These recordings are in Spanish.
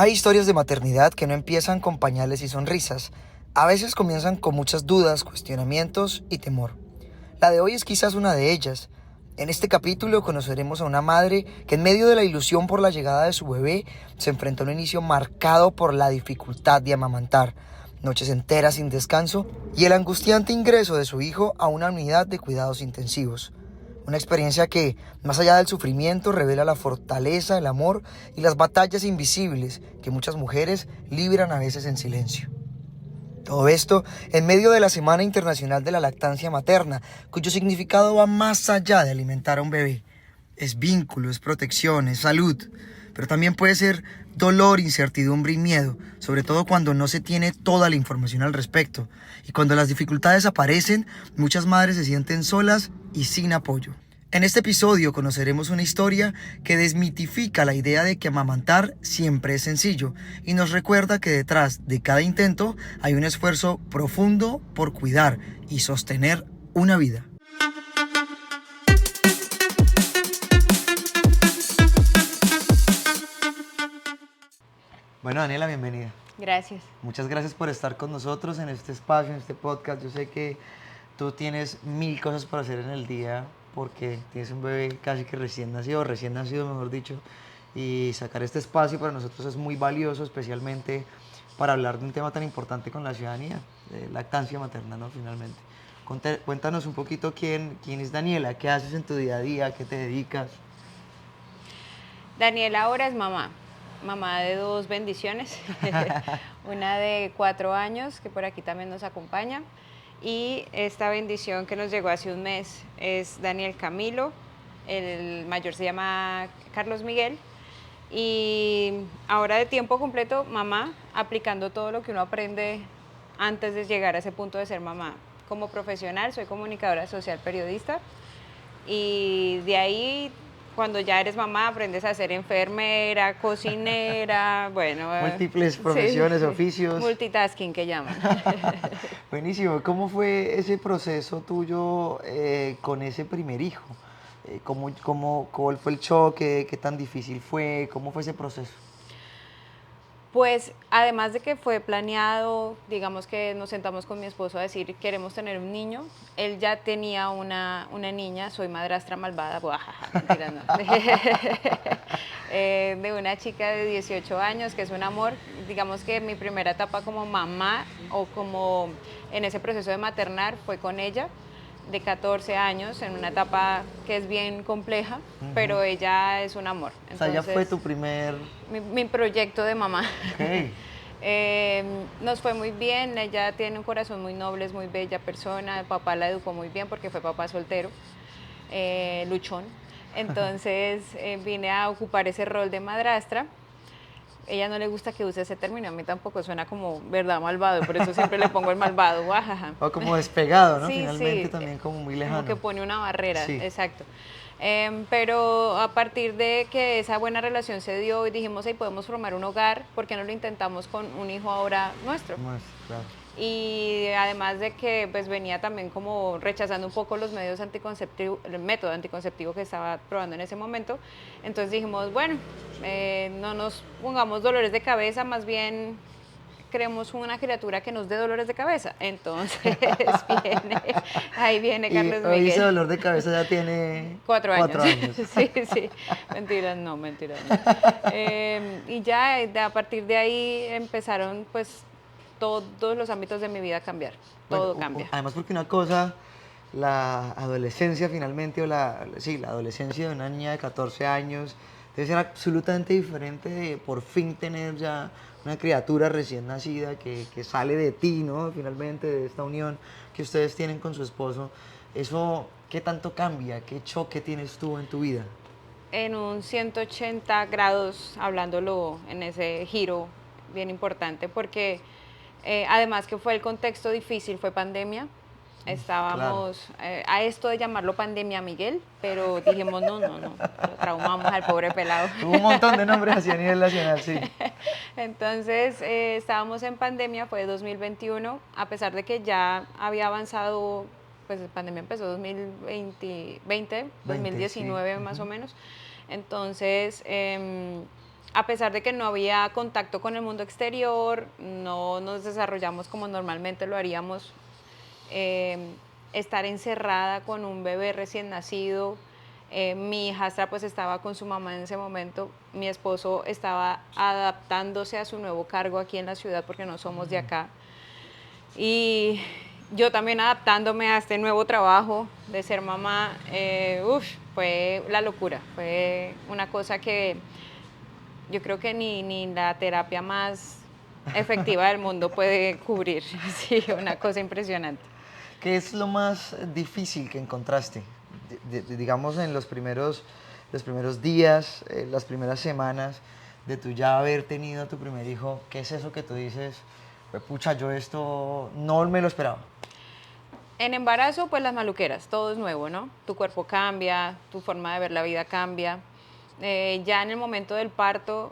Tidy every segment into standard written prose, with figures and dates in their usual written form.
Hay historias de maternidad que no empiezan con pañales y sonrisas. A veces comienzan con muchas dudas, cuestionamientos y temor. La de hoy es quizás una de ellas. En este capítulo conoceremos a una madre que en medio de la ilusión por la llegada de su bebé se enfrentó a un inicio marcado por la dificultad de amamantar, noches enteras sin descanso y el angustiante ingreso de su hijo a una unidad de cuidados intensivos. Una experiencia que, más allá del sufrimiento, revela la fortaleza, el amor y las batallas invisibles que muchas mujeres libran a veces en silencio. Todo esto en medio de la Semana Internacional de la Lactancia Materna, cuyo significado va más allá de alimentar a un bebé. Es vínculo, es protección, es salud, pero también puede ser dolor, incertidumbre y miedo, sobre todo cuando no se tiene toda la información al respecto. Y cuando las dificultades aparecen, muchas madres se sienten solas y sin apoyo. En este episodio conoceremos una historia que desmitifica la idea de que amamantar siempre es sencillo y nos recuerda que detrás de cada intento hay un esfuerzo profundo por cuidar y sostener una vida. Bueno, Daniela, bienvenida. Gracias. Muchas gracias por estar con nosotros en este espacio, en este podcast. Yo sé que tú tienes mil cosas para hacer en el día porque tienes un bebé casi que recién nacido, mejor dicho, y sacar este espacio para nosotros es muy valioso, especialmente para hablar de un tema tan importante con la ciudadanía, de lactancia materna, ¿no? Finalmente. Cuéntanos un poquito quién es Daniela, qué haces en tu día a día, qué te dedicas. Daniela ahora es mamá de dos bendiciones, una de 4 años que por aquí también nos acompaña y esta bendición que nos llegó hace un mes es Daniel Camilo, el mayor se llama Carlos Miguel y ahora de tiempo completo mamá, aplicando todo lo que uno aprende antes de llegar a ese punto de ser mamá. Como profesional soy comunicadora social periodista y de ahí cuando ya eres mamá aprendes a ser enfermera, cocinera, bueno, Múltiples profesiones, sí, oficios. multitasking que llaman. Buenísimo. ¿Cómo fue ese proceso tuyo con ese primer hijo? ¿Cuál fue el choque? ¿Qué tan difícil fue? ¿Cómo fue ese proceso? Pues además de que fue planeado, digamos que nos sentamos con mi esposo a decir queremos tener un niño, él ya tenía una niña, soy madrastra malvada, buajaja, mentira, no. De una chica de 18 años que es un amor, digamos que mi primera etapa como mamá o como en ese proceso de maternar fue con ella de 14 años en una etapa que es bien compleja, pero ella es un amor. O sea, ya fue tu primer... Mi proyecto de mamá. Ok. Nos fue muy bien, ella tiene un corazón muy noble, es muy bella persona, el papá la educó muy bien porque fue papá soltero, luchón. Entonces vine a ocupar ese rol de madrastra. Ella no le gusta que use ese término, a mí tampoco suena como verdad malvado, por eso siempre le pongo el malvado, guajaja. O como despegado, ¿no? Sí, Finalmente sí, también como muy lejano. como que pone una barrera, Sí. exacto. Pero a partir de que esa buena relación se dio y dijimos, hey, podemos formar un hogar, ¿por qué no lo intentamos con un hijo ahora nuestro? Claro. Y además de que pues venía también como rechazando un poco los medios anticonceptivos, el método anticonceptivo que estaba probando en ese momento, entonces dijimos, bueno, no nos pongamos dolores de cabeza, más bien creemos una criatura que nos dé dolores de cabeza. Entonces ahí viene Carlos Y hoy Miguel. ese dolor de cabeza ya tiene 4 años. 4 años. Sí, sí. Mentiras, no. Y ya a partir de ahí empezaron pues todos los ámbitos de mi vida a cambiar. Todo Bueno, cambia. además porque una cosa, la adolescencia finalmente, la adolescencia de una niña de 14 años, debe ser absolutamente diferente de por fin tener ya una criatura recién nacida que sale de ti, ¿no? Finalmente, de esta unión que ustedes tienen con su esposo. Eso, ¿qué tanto cambia? ¿Qué choque tienes tú en tu vida? En un 180 grados, hablándolo en ese giro bien importante, porque además que fue el contexto difícil, fue pandemia. Estábamos a esto de llamarlo pandemia Miguel, pero dijimos no, lo traumamos al pobre pelado. Hubo un montón de nombres así a nivel nacional, sí. Entonces estábamos en pandemia, fue 2021, a pesar de que ya había avanzado, pues la pandemia empezó 2019 sí. más o menos. Entonces a pesar de que no había contacto con el mundo exterior, no nos desarrollamos como normalmente lo haríamos, eh, estar encerrada con un bebé recién nacido. Mi hijastra pues estaba con su mamá en ese momento, mi esposo estaba adaptándose a su nuevo cargo aquí en la ciudad porque no somos de acá. Y yo también adaptándome a este nuevo trabajo de ser mamá, fue la locura, fue una cosa que yo creo que ni la terapia más efectiva del mundo puede cubrir. Sí, una cosa impresionante. ¿Qué es lo más difícil que encontraste? Digamos, en los primeros días, las primeras semanas de tu ya haber tenido a tu primer hijo, ¿qué es eso que tú dices, "Pues, pucha, yo esto no me lo esperaba"? En embarazo, pues las maluqueras, todo es nuevo, ¿no? Tu cuerpo cambia, tu forma de ver la vida cambia. Ya en el momento del parto,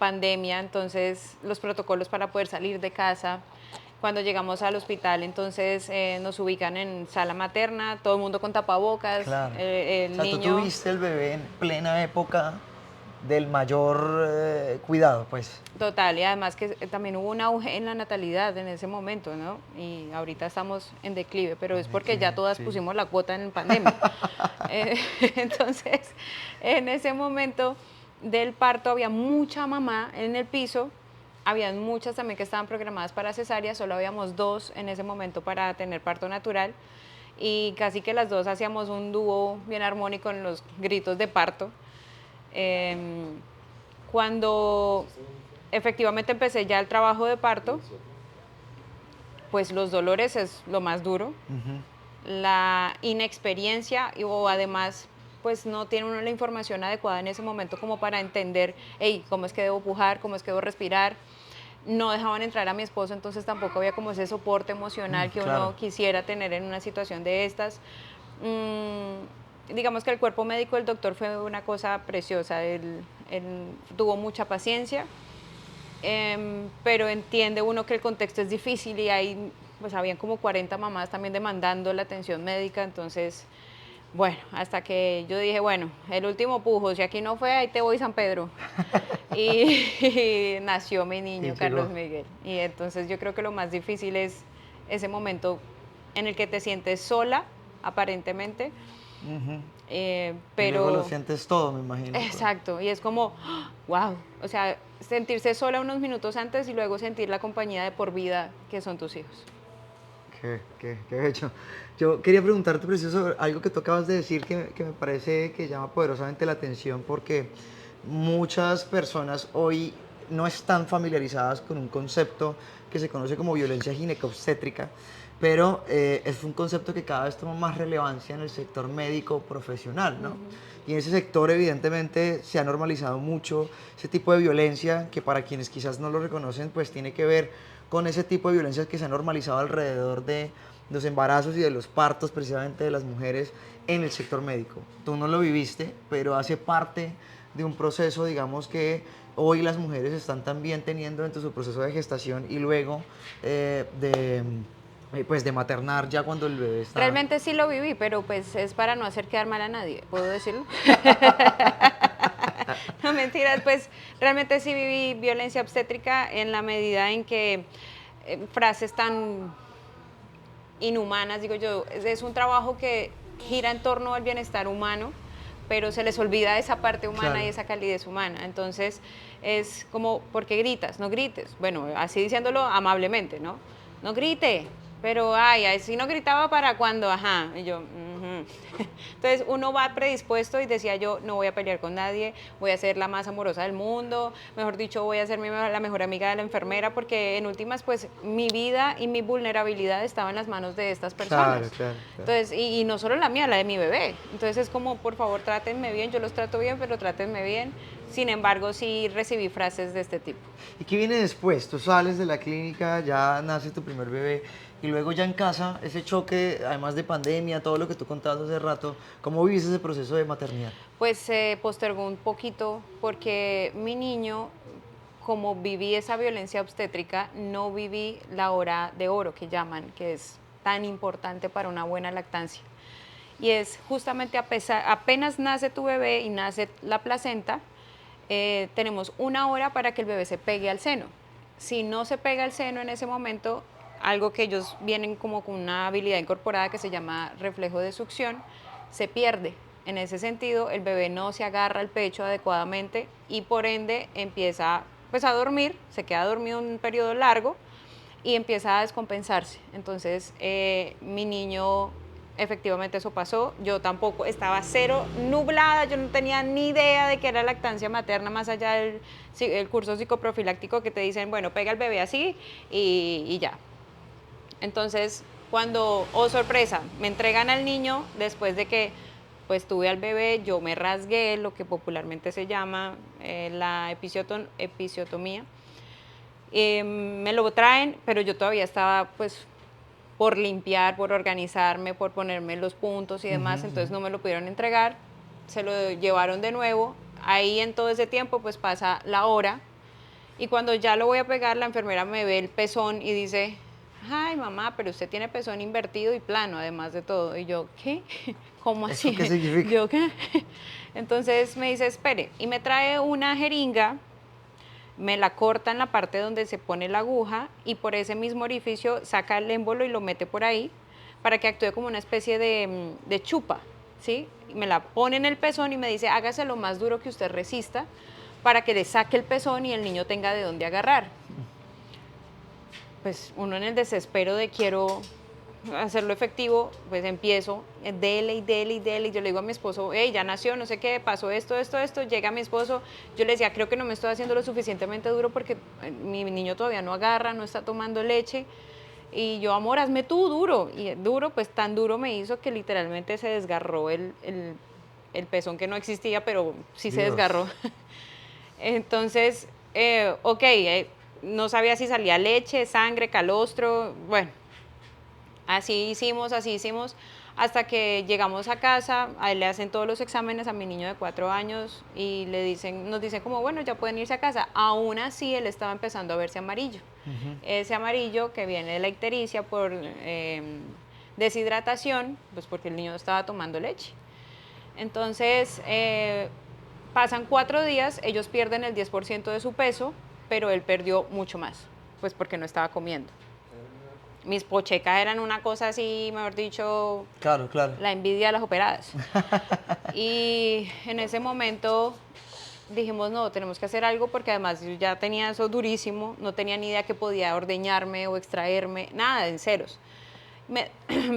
pandemia, entonces los protocolos para poder salir de casa. Cuando llegamos al hospital, entonces nos ubican en sala materna, todo el mundo con tapabocas, Claro. O el sea, tú niño. tuviste el bebé en plena época del mayor cuidado, pues. Total, y además que también hubo un auge en la natalidad en ese momento, ¿no? Y ahorita estamos en declive, pero es porque ya todas Sí. pusimos la cuota en pandemia. Eh, entonces, en ese momento del parto había mucha mamá en el piso, habían muchas también que estaban programadas para cesárea, solo habíamos dos en ese momento para tener parto natural y casi que las dos hacíamos un dúo bien armónico en los gritos de parto. Em, Cuando efectivamente empecé ya el trabajo de parto, pues los dolores es lo más duro, Ujú. la inexperiencia o además pues no tiene uno la información adecuada en ese momento como para entender, hey, cómo es que debo pujar, cómo es que debo respirar. No dejaban entrar a mi esposo, entonces tampoco había como ese soporte emocional que Claro. uno quisiera tener en una situación de estas. Digamos que el cuerpo médico del doctor fue una cosa preciosa, él tuvo mucha paciencia, pero entiende uno que el contexto es difícil y hay, pues habían como 40 mamás también demandando la atención médica, entonces, bueno, hasta que yo dije, bueno, el último pujo, si aquí no fue, ahí te voy San Pedro. Y, y nació mi Y niño, Carlos llegó. Miguel. Y entonces yo creo que lo más difícil es ese momento en el que te sientes sola, aparentemente, Ujú. Y luego lo pero sientes todo, me imagino. exacto, y es como, wow, o sea, sentirse sola unos minutos antes y luego sentir la compañía de por vida que son tus hijos. Qué bello. Yo quería preguntarte, precioso, algo que tú acabas de decir que me parece que llama poderosamente la atención porque muchas personas hoy no están familiarizadas con un concepto que se conoce como violencia ginecobstétrica, pero es un concepto que cada vez toma más relevancia en el sector médico profesional, ¿no? Y en ese sector evidentemente se ha normalizado mucho ese tipo de violencia que para quienes quizás no lo reconocen pues tiene que ver con ese tipo de violencias que se ha normalizado alrededor de los embarazos y de los partos precisamente de las mujeres en el sector médico. Tú no lo viviste, pero hace parte de un proceso, digamos, que hoy las mujeres están también teniendo dentro de su proceso de gestación y luego pues de maternar ya cuando el bebé está... Realmente sí lo viví, pero pues es para no hacer quedar mal a nadie, ¿puedo decirlo? No, mentiras, pues realmente sí viví violencia obstétrica en la medida en que frases tan inhumanas, digo yo, es un trabajo que gira en torno al bienestar humano, pero se les olvida esa parte humana y Claro. esa calidez humana. Entonces es como, ¿por qué gritas? No grites. Bueno, así diciéndolo amablemente, ¿no? No grite, pero ay, si no gritaba para cuando, ajá, y yo, ujú. Entonces uno va predispuesto y decía yo, no voy a pelear con nadie, voy a ser la más amorosa del mundo, mejor dicho, voy a ser la mejor amiga de la enfermera, porque en últimas, pues mi vida y mi vulnerabilidad estaba en las manos de estas Claro, personas. claro, claro. Entonces, y no solo la mía, la de mi bebé. Entonces es como, por favor, trátenme bien, yo los trato bien, pero trátenme bien. Sin embargo, sí recibí frases de este tipo. ¿Y qué viene después? Tú sales de la clínica, ya nace tu primer bebé y luego ya en casa, ese choque, además de pandemia, todo lo que tú contabas hace rato, ¿cómo viviste ese proceso de maternidad? Pues se postergó un poquito porque mi niño, como viví esa violencia obstétrica, no viví la hora de oro que llaman, que es tan importante para una buena lactancia. Y es justamente apenas nace tu bebé y nace la placenta, tenemos 1 hora para que el bebé se pegue al seno. Si no se pega al seno en ese momento, algo que ellos vienen como con una habilidad incorporada que se llama reflejo de succión, se pierde. En ese sentido, el bebé no se agarra al pecho adecuadamente y por ende empieza pues, a dormir, se queda dormido un periodo largo y empieza a descompensarse. Entonces, mi niño, efectivamente eso pasó, yo tampoco, estaba cero nublada, yo no tenía ni idea de qué era lactancia materna, más allá del el curso psicoprofiláctico que te dicen, bueno, pega al bebé así y ya. Entonces, cuando, oh sorpresa, me entregan al niño después de que pues tuve al bebé, yo me rasgué, lo que popularmente se llama la episiotomía. Me lo traen, pero yo todavía estaba pues por limpiar, por organizarme, por ponerme los puntos y demás, entonces no me lo pudieron entregar, se lo llevaron de nuevo, ahí en todo ese tiempo pues pasa la hora y cuando ya lo voy a pegar la enfermera me ve el pezón y dice, ay mamá, pero usted tiene pezón invertido y plano además de todo, y yo, ¿qué? ¿Cómo así? ¿Eso qué significa? Yo, ¿qué? Entonces me dice, espere, y me trae una jeringa, me la corta en la parte donde se pone la aguja y por ese mismo orificio saca el émbolo y lo mete por ahí para que actúe como una especie de chupa, ¿sí? Me la pone en el pezón y me dice, hágase lo más duro que usted resista para que le saque el pezón y el niño tenga de dónde agarrar. Pues uno en el desespero de quiero hacerlo efectivo, pues empiezo, dele y dele y dele, y yo le digo a mi esposo, hey, ya nació, no sé qué, pasó esto, llega mi esposo, yo le decía, creo que no me estoy haciendo lo suficientemente duro porque mi niño todavía no agarra, no está tomando leche, y yo, amor, hazme tú duro, y duro, pues tan duro me hizo que literalmente se desgarró el pezón que no existía, pero sí se Dios. desgarró. Entonces, ok, no sabía si salía leche, sangre, calostro, bueno, así hicimos, hasta que llegamos a casa, a él le hacen todos los exámenes a mi niño de 4 años y nos dicen como, bueno, ya pueden irse a casa. Aún así, él estaba empezando a verse amarillo. Ese amarillo que viene de la ictericia por deshidratación, pues porque el niño estaba tomando leche. Entonces, pasan 4 días, ellos pierden el 10% de su peso, pero él perdió mucho más, pues porque no estaba comiendo. Mis pochecas eran una cosa así, mejor dicho, Claro, claro. la envidia de las operadas. Y en ese momento dijimos, no, tenemos que hacer algo porque además yo ya tenía eso durísimo, no tenía ni idea que podía ordeñarme o extraerme, nada, en ceros.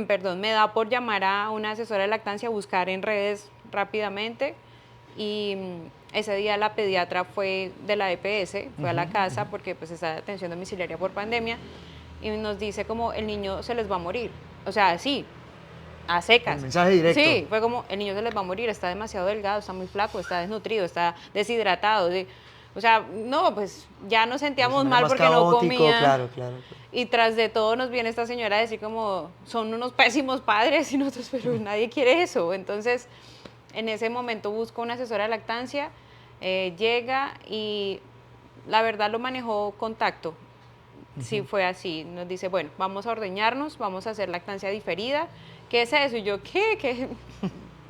Perdón, me da por llamar a una asesora de lactancia, buscar en redes rápidamente y ese día la pediatra fue de la EPS, fue a la casa porque pues está de atención domiciliaria por pandemia y nos dice como el niño se les va a morir, o sea, sí, a secas. El mensaje directo. Sí, fue como el niño se les va a morir, está demasiado delgado, está muy flaco, está desnutrido, está deshidratado, ¿sí? O sea, no, pues ya nos sentíamos Pues, mal más porque caótico, no comía. Claro, claro. Y tras de todo nos viene esta señora a decir como, son unos pésimos padres y nosotros, pero nadie quiere eso. Entonces, en ese momento busco una asesora de lactancia, llega y la verdad lo manejó contacto. Sí, fue así. Nos dice, bueno, vamos a ordeñarnos, vamos a hacer lactancia diferida. ¿Qué es eso? Y yo, ¿qué? ¿Qué?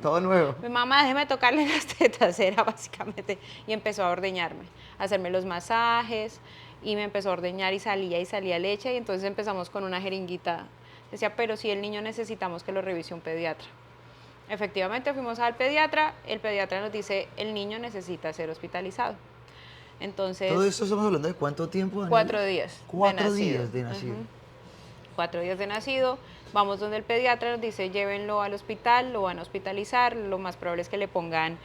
Todo nuevo. Mi mamá, déjeme tocarle las tetas, era básicamente. Y empezó a ordeñarme, a hacerme los masajes y me empezó a ordeñar y salía leche y entonces empezamos con una jeringuita. Decía, pero si el niño necesitamos que lo revise un pediatra. Efectivamente fuimos al pediatra, el pediatra nos dice, el niño necesita ser hospitalizado. Entonces, ¿Todo esto estamos hablando de cuánto tiempo, Daniela? 4 días. 4 días de nacido. 4 días de nacido, vamos donde el pediatra nos dice llévenlo al hospital, lo van a hospitalizar, lo más probable es que le pongan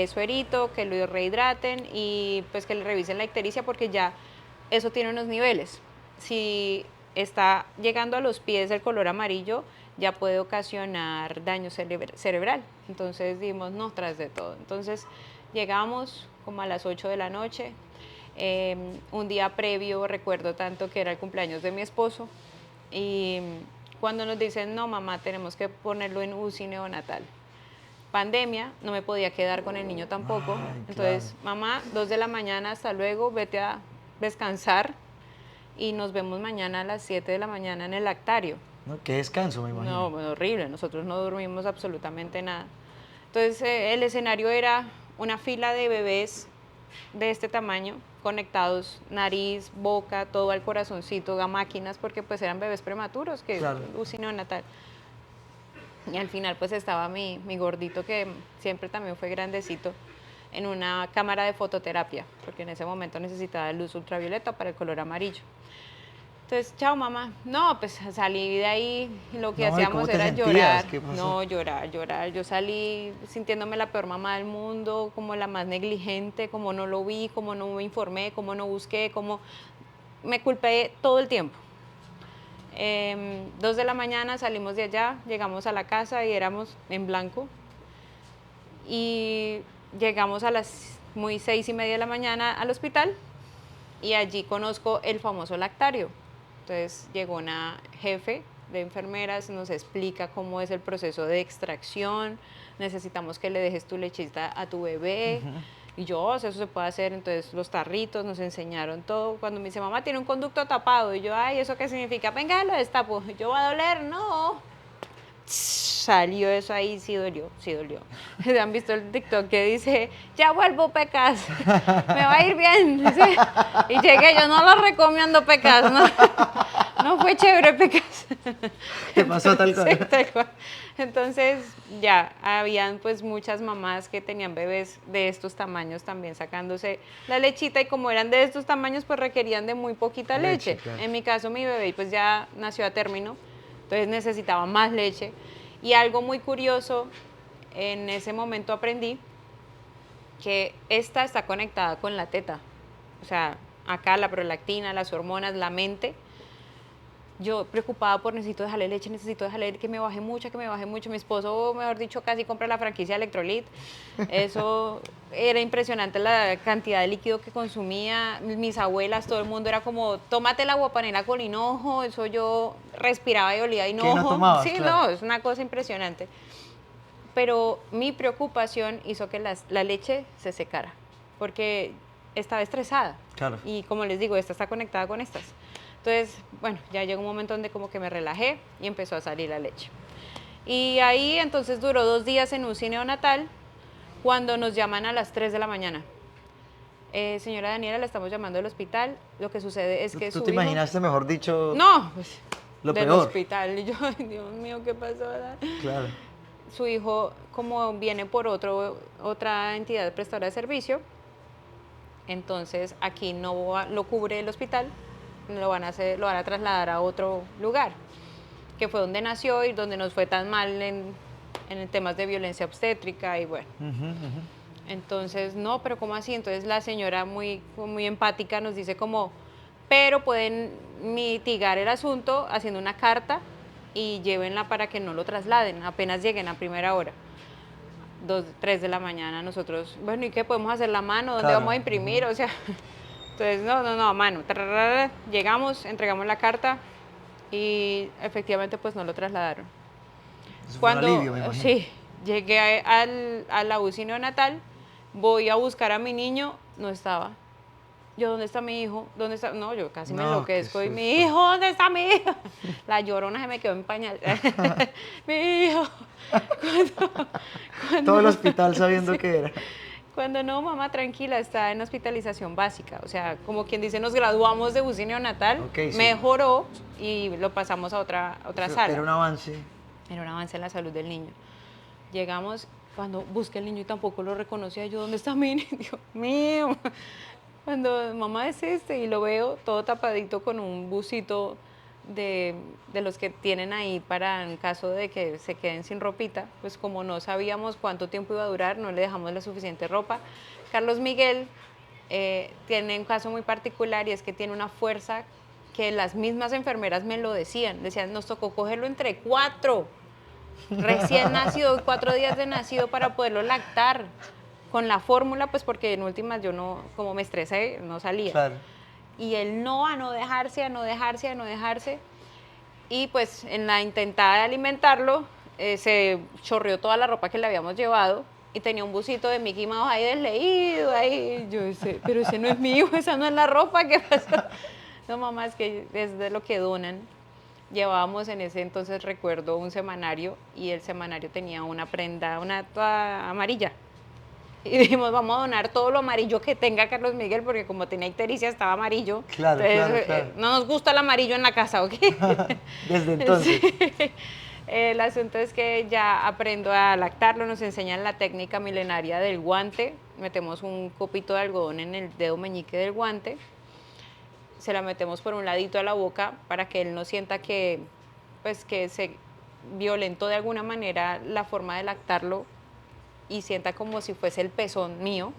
suerito, que lo rehidraten y pues que le revisen la ictericia porque ya eso tiene unos niveles. Si está llegando a los pies el color amarillo, ya puede ocasionar daño cerebral. Entonces dijimos, no, tras de todo. Entonces llegamos como a las 8 de la noche, un día previo, recuerdo tanto que era el cumpleaños de mi esposo, y cuando nos dicen, no mamá, tenemos que ponerlo en UCI neonatal. Pandemia, no me podía quedar con el niño tampoco. Ay, Entonces, claro. mamá, 2 de la mañana, hasta luego, vete a descansar y nos vemos mañana a las 7 de la mañana en el lactario. No, qué descanso, me imagino. No, bueno, horrible, nosotros no dormimos absolutamente nada. Entonces, el escenario era una fila de bebés de este tamaño, conectados nariz, boca, todo al corazoncito, a máquinas, porque pues eran bebés prematuros, que Claro. UCI neonatal. Y al final pues estaba mi gordito, que siempre también fue grandecito, en una cámara de fototerapia, porque en ese momento necesitaba luz ultravioleta para el color amarillo. Entonces, chao mamá. No, pues salí de ahí, lo que No, ¿y hacíamos cómo te era sentías? llorar. ¿Qué pasó? No, llorar, llorar. Yo salí sintiéndome la peor mamá del mundo, como la más negligente, como no lo vi, como no me informé, como no busqué, como me culpé todo el tiempo. 2 de la mañana salimos de allá, llegamos a la casa y éramos en blanco. Y llegamos a las muy 6:30 de la mañana al hospital y allí conozco el famoso lactario. Entonces llegó una jefe de enfermeras, nos explica cómo es el proceso de extracción, necesitamos que le dejes tu lechita a tu bebé. Y yo, o sea, eso se puede hacer, entonces los tarritos nos enseñaron todo. Cuando me dice, mamá, tiene un conducto tapado, y yo, ay, ¿eso qué significa? Venga, lo destapo. Y yo, ¿va a doler? No. Salió eso ahí, sí dolió, sí dolió. ¿Han visto el TikTok que dice, ya vuelvo Pecas, me va a ir bien? ¿Sí? Y llegué, yo no lo recomiendo Pecas, no, no fue chévere Pecas. ¿Te pasó tal cual? Sí, tal cual. Entonces ya, habían pues muchas mamás que tenían bebés de estos tamaños también sacándose la lechita, y como eran de estos tamaños pues requerían de muy poquita leche. Claro. En mi caso mi bebé pues ya nació a término, entonces necesitaba más leche. Y algo muy curioso, en ese momento aprendí que esta está conectada con la teta. O sea, acá la prolactina, las hormonas, la mente. Yo preocupada por necesito dejarle leche, necesito dejarle que me baje mucho, que me baje mucho. Mi esposo, mejor dicho, casi compra la franquicia Electrolit. Eso era impresionante, la cantidad de líquido que consumía. Mis abuelas, todo el mundo era como, tómate la guapanela con hinojo. Eso yo respiraba y olía a hinojo. ¿Qué no tomabas? Sí, Claro. no, es una cosa impresionante. Pero mi preocupación hizo que la leche se secara, porque estaba estresada. Claro. Y como les digo, esta está conectada con estas. Entonces, bueno, ya llegó un momento donde como que me relajé y empezó a salir la leche. Y ahí entonces duró 2 días en UCI neonatal, cuando nos llaman a las 3 de la mañana. Señora Daniela, la estamos llamando del hospital. Lo que sucede es que ¿Tú su te hijo... imaginaste, mejor dicho, No, pues, lo del peor? hospital. Y yo, ay, Dios mío, ¿qué pasó? Claro. Su hijo, como viene por otra entidad prestadora de servicio, entonces aquí no lo cubre el hospital, lo van a trasladar a otro lugar, que fue donde nació y donde nos fue tan mal en temas de violencia obstétrica y bueno. Entonces, no, pero ¿cómo así? Entonces la señora muy empática nos dice como, pero pueden mitigar el asunto haciendo una carta y llévenla para que no lo trasladen, apenas lleguen a primera hora. 2, 3 de la mañana nosotros, bueno, ¿y qué podemos hacer? ¿La mano? ¿Dónde Claro. vamos a imprimir? O sea, entonces, no, a mano. Llegamos, entregamos la carta y efectivamente pues no lo trasladaron. Eso fue un alivio, me imagino. Sí, llegué a la UCI neonatal, voy a buscar a mi niño, no estaba. Yo, ¿dónde está mi hijo? ¿Dónde está? No, yo casi me No, enloquezco. qué Y mi susto. hijo, ¿dónde está mi hijo? La llorona se me quedó en pañal. Mi hijo. Todo el hospital sabiendo Sí. que era. Cuando no, mamá, tranquila, está en hospitalización básica. O sea, como quien dice, nos graduamos de UCI neonatal, Ok, sí. mejoró y lo pasamos a otra sala. Era un avance. Era un avance en la salud del niño. Llegamos, cuando busqué al niño y tampoco lo reconocía, yo, ¿dónde está mi niño? Dios mío. Cuando mamá es y lo veo todo tapadito con un busito de los que tienen ahí para en caso de que se queden sin ropita, pues como no sabíamos cuánto tiempo iba a durar, no le dejamos la suficiente ropa. Carlos Miguel tiene un caso muy particular y es que tiene una fuerza que las mismas enfermeras me lo decían, nos tocó cogerlo entre 4, recién nacido, 4 días de nacido para poderlo lactar con la fórmula, pues porque en últimas yo no, como me estresé, no salía. Claro. Y él a no dejarse. Y pues en la intentada de alimentarlo, se chorreó toda la ropa que le habíamos llevado y tenía un busito de Mickey Mouse ahí desleído, ahí. Yo decía, pero ese no es mi hijo, esa no es la ropa, ¿qué pasó? No, mamá, es que es de lo que donan. Llevábamos en ese entonces, recuerdo, un semanario y el semanario tenía una prenda, una toda amarilla. Y dijimos, vamos a donar todo lo amarillo que tenga Carlos Miguel, porque como tenía ictericia estaba amarillo. Claro, Entonces, claro. no nos gusta el amarillo en la casa, ¿ok? Desde entonces. Sí. El asunto es que ya aprendo a lactarlo, nos enseñan la técnica milenaria del guante, metemos un copito de algodón en el dedo meñique del guante, se la metemos por un ladito a la boca para que él no sienta que, pues, que se violentó de alguna manera la forma de lactarlo y sienta como si fuese el pezón mío.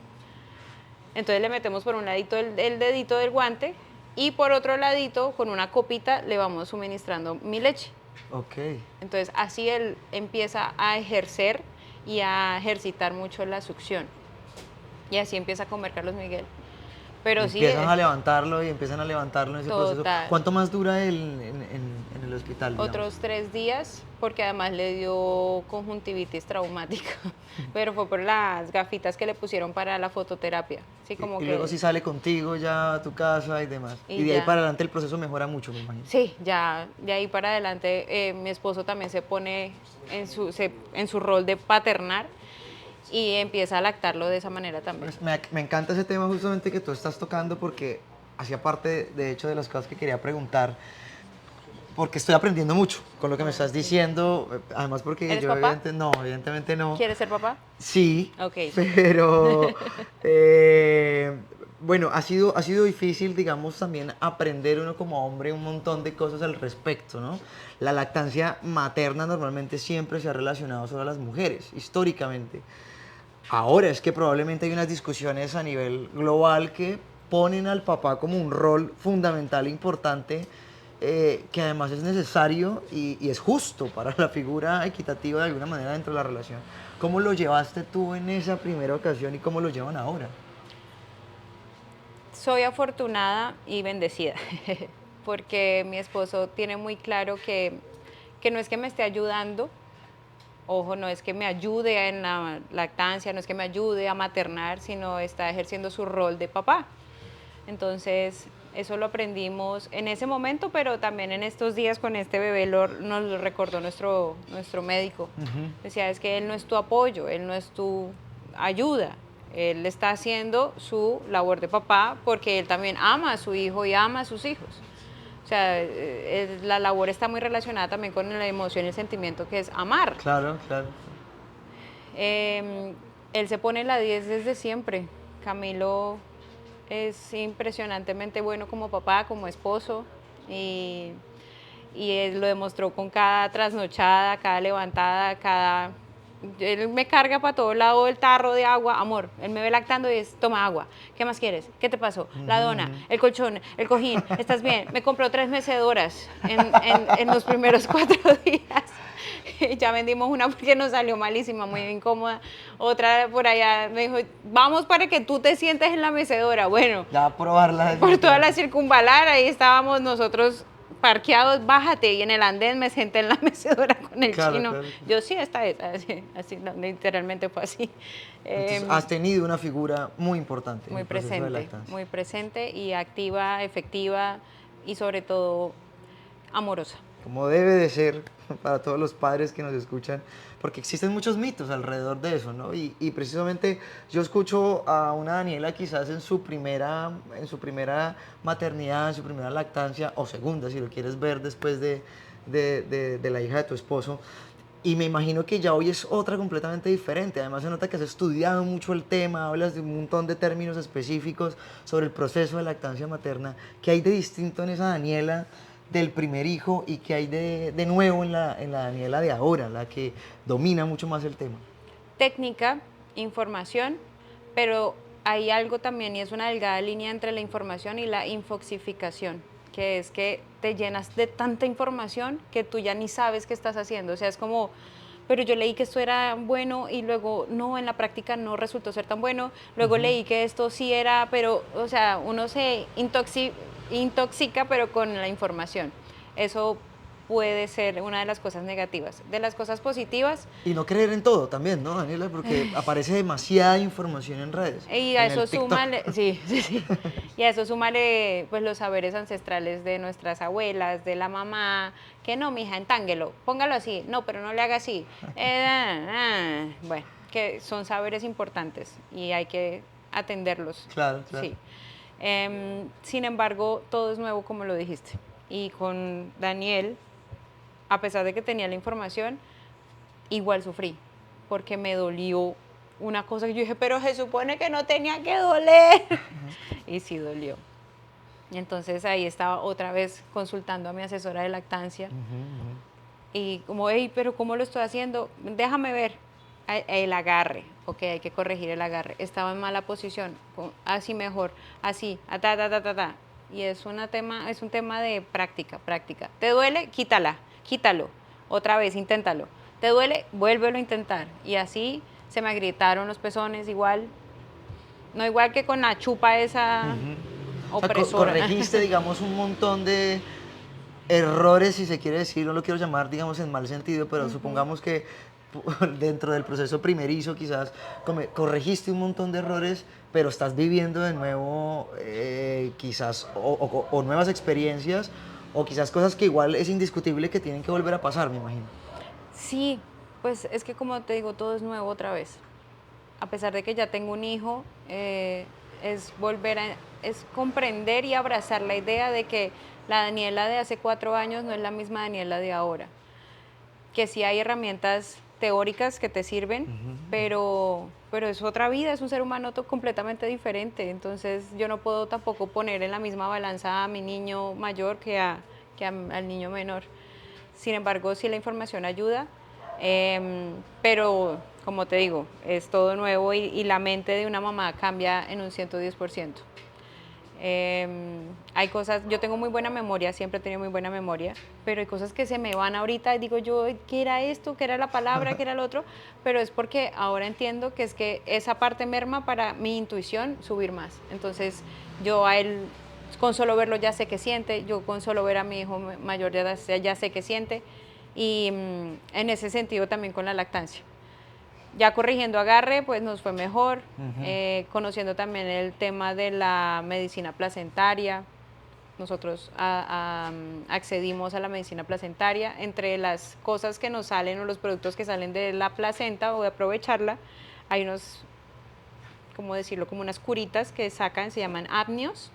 Entonces le metemos por un ladito el dedito del guante y por otro ladito con una copita le vamos suministrando mi leche. Ok. Entonces así él empieza a ejercer y a ejercitar mucho la succión. Y así empieza a comer Carlos Miguel. Pero sí, Empiezan a levantarlo y empiezan a levantarlo en ese proceso. total. ¿Cuánto más dura él en el hospital, digamos? Otros 3 días, porque además le dio conjuntivitis traumática, pero fue por las gafitas que le pusieron para la fototerapia. Sí, como Y que, luego sí sale contigo ya a tu casa y demás. Y Y de ahí ya. para adelante el proceso mejora mucho, me imagino. sí, ya de ahí para adelante mi esposo también se pone en su rol de paternar y empieza a lactarlo de esa manera también. Pues me encanta ese tema justamente que tú estás tocando porque hacía parte, de hecho, de las cosas que quería preguntar, porque estoy aprendiendo mucho con lo que me estás diciendo, además porque ¿Eres yo papá? evidentemente no. ¿Quieres ser papá? Sí, Ok. pero bueno, ha sido difícil, digamos, también aprender uno como hombre un montón de cosas al respecto, ¿no? La lactancia materna normalmente siempre se ha relacionado solo a las mujeres, históricamente. Ahora es que probablemente hay unas discusiones a nivel global que ponen al papá como un rol fundamental, importante, que además es necesario y es justo para la figura equitativa de alguna manera dentro de la relación. ¿Cómo lo llevaste tú en esa primera ocasión y cómo lo llevan ahora? Soy afortunada y bendecida, porque mi esposo tiene muy claro que no es que me esté ayudando, ojo, no es que me ayude en la lactancia, no es que me ayude a maternar, sino está ejerciendo su rol de papá. Entonces, eso lo aprendimos en ese momento, pero también en estos días con este bebé nos lo recordó nuestro médico. Decía, es que él no es tu apoyo, él no es tu ayuda. Él está haciendo su labor de papá porque él también ama a su hijo y ama a sus hijos. O sea, la labor está muy relacionada también con la emoción y el sentimiento que es amar. Claro, claro. Él se pone la 10 desde siempre. Camilo es impresionantemente bueno como papá, como esposo y él lo demostró con cada trasnochada, cada levantada, Él me carga para todo lado el tarro de agua, amor, él me ve lactando y es, toma agua, ¿qué más quieres? ¿Qué te pasó? La dona, el colchón, el cojín, ¿estás bien? Me compró 3 mecedoras en los primeros 4 días. Ya vendimos una porque nos salió malísima, muy incómoda. Otra por allá me dijo, vamos para que tú te sientes en la mecedora. Bueno, Ya probarla. por toda la circunvalar, ahí estábamos nosotros parqueados, bájate, y en el andén me senté en la mecedora con el Claro, chino. claro. Yo sí, esta es, así, no, literalmente fue así. Entonces, has tenido una figura muy importante en Muy el proceso de presente, lactancia. muy presente y activa, efectiva y sobre todo amorosa. Como debe de ser para todos los padres que nos escuchan, porque existen muchos mitos alrededor de eso, ¿no? Y precisamente yo escucho a una Daniela quizás en su primera maternidad, en su primera lactancia, o segunda, si lo quieres ver después de la hija de tu esposo, y me imagino que ya hoy es otra completamente diferente. Además se nota que has estudiado mucho el tema, hablas de un montón de términos específicos sobre el proceso de lactancia materna. ¿Qué hay de distinto en esa Daniela del primer hijo y qué hay de nuevo en la Daniela de ahora, la que domina mucho más el tema? Técnica, información, pero hay algo también y es una delgada línea entre la información y la infoxificación, que es que te llenas de tanta información que tú ya ni sabes qué estás haciendo. O sea, es como, pero yo leí que esto era bueno y luego no, en la práctica no resultó ser tan bueno. Luego leí que esto sí era, pero, o sea, uno se intoxica, pero con la información. Eso puede ser una de las cosas negativas. De las cosas positivas, Y no creer en todo también, ¿no, Daniela? Porque aparece demasiada información en redes. y a en el eso TikTok. súmale, sí, sí, sí. Y a eso súmale pues los saberes ancestrales de nuestras abuelas, de la mamá, que no, mija, entánguelo, póngalo así, no, pero no le haga así. Bueno, que son saberes importantes y hay que atenderlos. Claro, claro. Sí. Sin embargo, todo es nuevo, como lo dijiste. Y con Daniel, a pesar de que tenía la información, igual sufrí, porque me dolió una cosa que yo dije, pero se supone que no tenía que doler. Y sí dolió. Entonces ahí estaba otra vez consultando a mi asesora de lactancia. Y como, hey, pero ¿cómo lo estoy haciendo? Déjame ver. El agarre, ok, hay que corregir el agarre. Estaba en mala posición, así mejor, así, Y es un tema de práctica, práctica. ¿Te duele? Quítalo. Otra vez, inténtalo. ¿Te duele? Vuélvelo a intentar. Y así se me agrietaron los pezones igual. No igual que con la chupa esa O sea, opresora. corregiste, digamos, un montón de errores, si se quiere decir, no lo quiero llamar, digamos, en mal sentido, pero supongamos que dentro del proceso primerizo quizás corregiste un montón de errores, pero estás viviendo de nuevo quizás o nuevas experiencias o quizás cosas que igual es indiscutible que tienen que volver a pasar, me imagino. Sí, pues es que como te digo, todo es nuevo otra vez. A pesar de que ya tengo un hijo, es comprender y abrazar la idea de que la Daniela de hace 4 años no es la misma Daniela de ahora. Que sí hay herramientas teóricas que te sirven, pero es otra vida, es un ser humano completamente diferente. Entonces yo no puedo tampoco poner en la misma balanza a mi niño mayor al niño menor. Sin embargo, sí la información ayuda, pero como te digo, es todo nuevo y la mente de una mamá cambia en un 110%. Hay cosas, yo tengo muy buena memoria, siempre he tenido muy buena memoria, pero hay cosas que se me van ahorita y digo yo, ¿qué era esto? ¿Qué era la palabra? ¿Qué era lo otro? Pero es porque ahora entiendo que es que esa parte merma para mi intuición subir más. Entonces yo a él, con solo verlo ya sé qué siente, yo con solo ver a mi hijo mayor ya sé qué siente, y en ese sentido también con la lactancia. Ya corrigiendo agarre, pues nos fue mejor, conociendo también el tema de la medicina placentaria. Nosotros accedimos a la medicina placentaria. Entre las cosas que nos salen o los productos que salen de la placenta o de aprovecharla, hay unos, ¿cómo decirlo?, como unas curitas que sacan, se llaman amnios,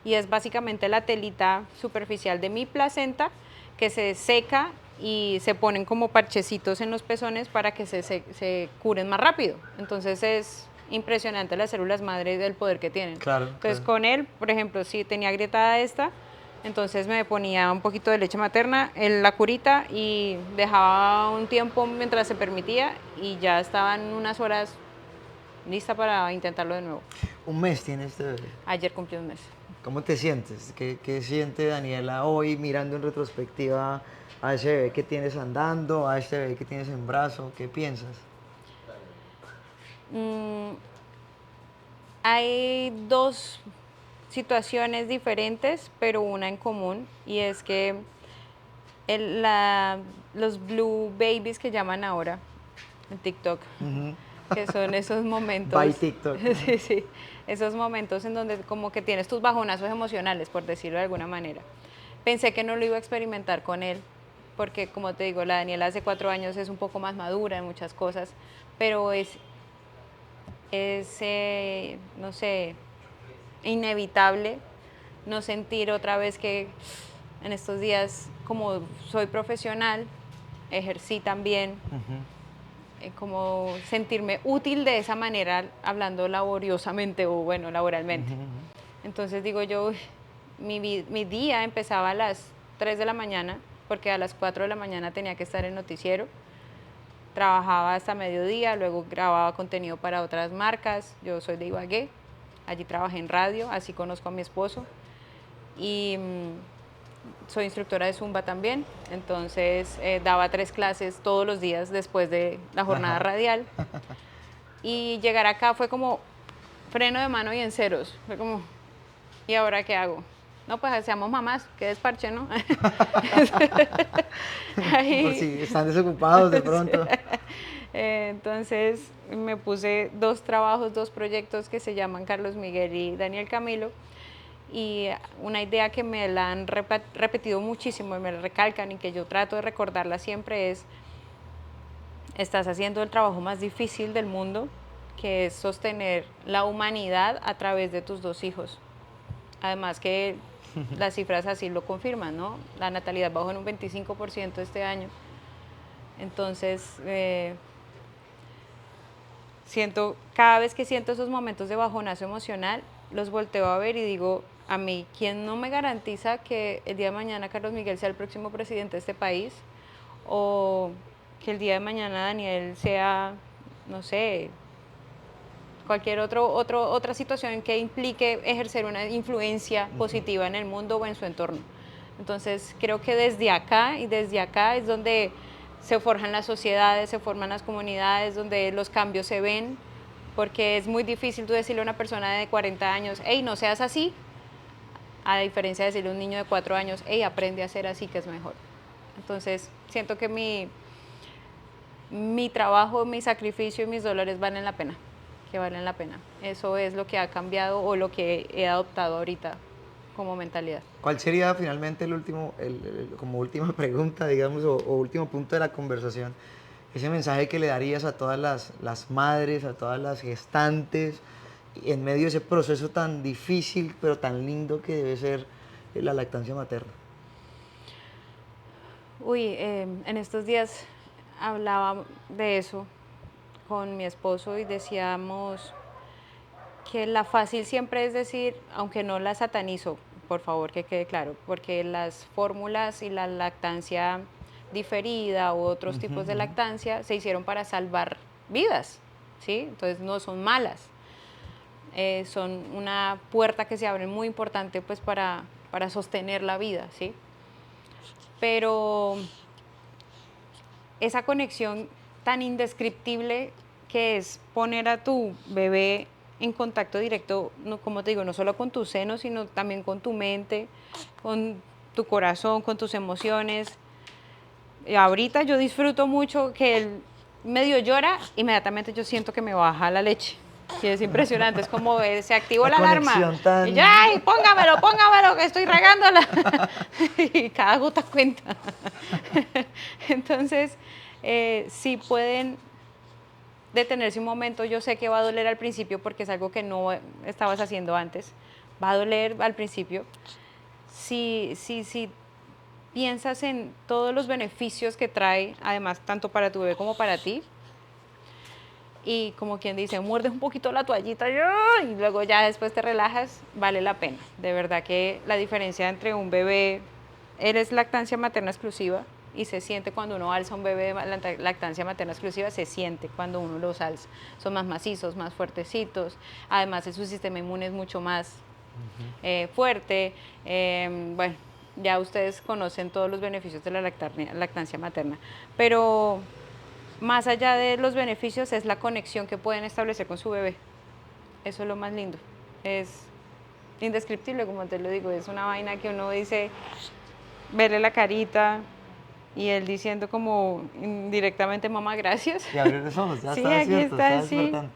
y es básicamente la telita superficial de mi placenta que se seca y se ponen como parchecitos en los pezones para que se curen más rápido. Entonces es impresionante las células madre del poder que tienen. Claro, Entonces claro. con él, por ejemplo, si tenía agrietada esta, entonces me ponía un poquito de leche materna en la curita y dejaba un tiempo mientras se permitía y ya estaba en unas horas lista para intentarlo de nuevo. Un mes tiene este bebé. Ayer cumplí un mes. ¿Cómo te sientes? ¿Qué siente Daniela hoy mirando en retrospectiva a ese bebé que tienes andando, a este bebé que tienes en brazo? ¿Qué piensas? Hay dos situaciones diferentes, pero una en común, y es que los blue babies que llaman ahora en TikTok, que son esos momentos, By TikTok. sí, sí, esos momentos en donde como que tienes tus bajonazos emocionales, por decirlo de alguna manera. Pensé que no lo iba a experimentar con él, porque como te digo, la Daniela hace 4 años es un poco más madura en muchas cosas, pero no sé, inevitable no sentir otra vez que en estos días, como soy profesional, ejercí también, como sentirme útil de esa manera, hablando laboriosamente o bueno, laboralmente. Entonces digo yo, mi día empezaba a las 3 de la mañana, porque a las 4 de la mañana tenía que estar en noticiero. Trabajaba hasta mediodía, luego grababa contenido para otras marcas. Yo soy de Ibagué, allí trabajé en radio, así conozco a mi esposo. Y soy instructora de Zumba también, entonces daba 3 clases todos los días después de la jornada radial. Y llegar acá fue como freno de mano y en ceros. Fue como, ¿y ahora qué hago? No, pues seamos mamás, qué desparche, ¿no? Por si están desocupados de pronto. Entonces me puse 2 trabajos, 2 proyectos que se llaman Carlos Miguel y Daniel Camilo, y una idea que me la han repetido muchísimo y me la recalcan y que yo trato de recordarla siempre es estás haciendo el trabajo más difícil del mundo, que es sostener la humanidad a través de tus dos hijos. Además que las cifras así lo confirman, ¿no? La natalidad bajó en un 25% este año. Entonces, cada vez que siento esos momentos de bajonazo emocional, los volteo a ver y digo, a mí, ¿quién no me garantiza que el día de mañana Carlos Miguel sea el próximo presidente de este país? O que el día de mañana Daniel sea, no sé, cualquier otra situación que implique ejercer una influencia positiva en el mundo o en su entorno. Entonces, creo que desde acá es donde se forjan las sociedades, se forman las comunidades, donde los cambios se ven, porque es muy difícil tú decirle a una persona de 40 años, hey, no seas así, a diferencia de decirle a un niño de 4 años, hey, aprende a ser así, que es mejor. Entonces, siento que mi trabajo, mi sacrificio y mis dolores valen la pena, que valen la pena. Eso es lo que ha cambiado o lo que he adoptado ahorita como mentalidad. ¿Cuál sería finalmente el último, como última pregunta, digamos, o último punto de la conversación? Ese mensaje que le darías a todas las madres, a todas las gestantes, en medio de ese proceso tan difícil, pero tan lindo que debe ser la lactancia materna. Uy, en estos días hablaba de eso con mi esposo y decíamos que la fácil siempre es decir, aunque no la satanizo, por favor que quede claro, porque las fórmulas y la lactancia diferida u otros tipos de lactancia se hicieron para salvar vidas, ¿sí? Entonces no son malas, son una puerta que se abre muy importante pues para sostener la vida, ¿sí? Pero esa conexión tan indescriptible que es poner a tu bebé en contacto directo, no, como te digo, no solo con tu seno, sino también con tu mente, con tu corazón, con tus emociones. Y ahorita yo disfruto mucho que él medio llora, inmediatamente yo siento que me baja la leche. Sí, es impresionante, es como se activó la alarma. Tan... Y ya, ¡ay, póngamelo, que estoy regándola! Y cada gota cuenta. Entonces, si pueden detenerse un momento, yo sé que va a doler al principio porque es algo que no estabas haciendo antes. Va a doler al principio. Si piensas en todos los beneficios que trae, además, tanto para tu bebé como para ti, y como quien dice, muerdes un poquito la toallita y luego ya después te relajas, vale la pena. De verdad que la diferencia entre un bebé, eres lactancia materna exclusiva y se siente cuando uno alza un bebé de lactancia materna exclusiva, se siente cuando uno los alza. Son más macizos, más fuertecitos, además su sistema inmune es mucho más fuerte. Bueno, ya ustedes conocen todos los beneficios de la lactancia materna, pero más allá de los beneficios es la conexión que pueden establecer con su bebé. Eso es lo más lindo. Es indescriptible, como te lo digo. Es una vaina que uno dice, verle la carita y él diciendo como indirectamente, mamá, gracias. Y abrir los ojos, ya sí, está aquí despierto, está, está sí. despertando.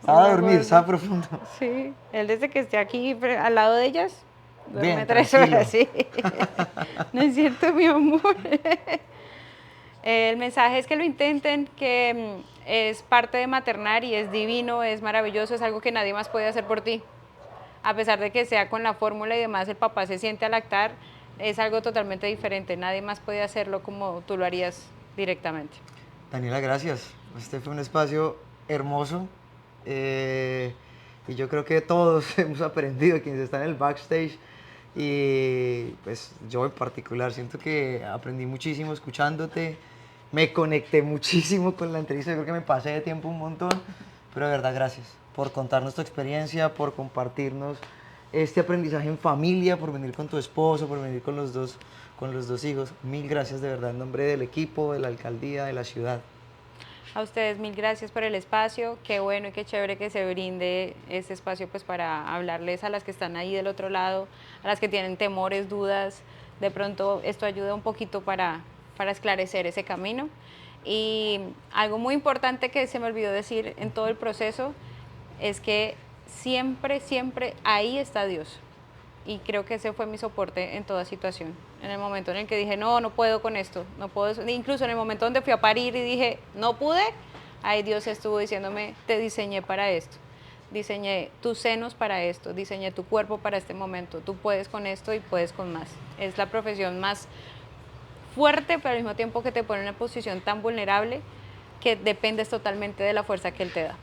Estaba a dormir, estaba profundo. Sí, él desde que esté aquí al lado de ellas, duerme Bien, 3 tranquilo. horas, sí. ¿No es cierto, mi amor? El mensaje es que lo intenten, que es parte de maternar y es divino, es maravilloso, es algo que nadie más puede hacer por ti. A pesar de que sea con la fórmula y demás, el papá se siente a lactar, es algo totalmente diferente. Nadie más puede hacerlo como tú lo harías directamente. Daniela, gracias. Este fue un espacio hermoso y yo creo que todos hemos aprendido, quienes están en el backstage y pues yo en particular siento que aprendí muchísimo escuchándote, me conecté muchísimo con la entrevista, creo que me pasé de tiempo un montón, pero de verdad gracias por contarnos tu experiencia, por compartirnos este aprendizaje en familia, por venir con tu esposo, por venir con los dos hijos. Mil gracias de verdad en nombre del equipo, de la alcaldía, de la ciudad. A ustedes mil gracias por el espacio, qué bueno y qué chévere que se brinde este espacio pues para hablarles a las que están ahí del otro lado, a las que tienen temores, dudas, de pronto esto ayuda un poquito para esclarecer ese camino. Y algo muy importante que se me olvidó decir en todo el proceso es que siempre, siempre ahí está Dios. y creo que ese fue mi soporte en toda situación. En el momento en el que dije, no, no puedo con esto, no puedo, incluso en el momento donde fui a parir y dije, no pude, ahí Dios estuvo diciéndome, te diseñé para esto, diseñé tus senos para esto, diseñé tu cuerpo para este momento, tú puedes con esto y puedes con más. Es la profesión más fuerte, pero al mismo tiempo que te pone en una posición tan vulnerable que dependes totalmente de la fuerza que Él te da.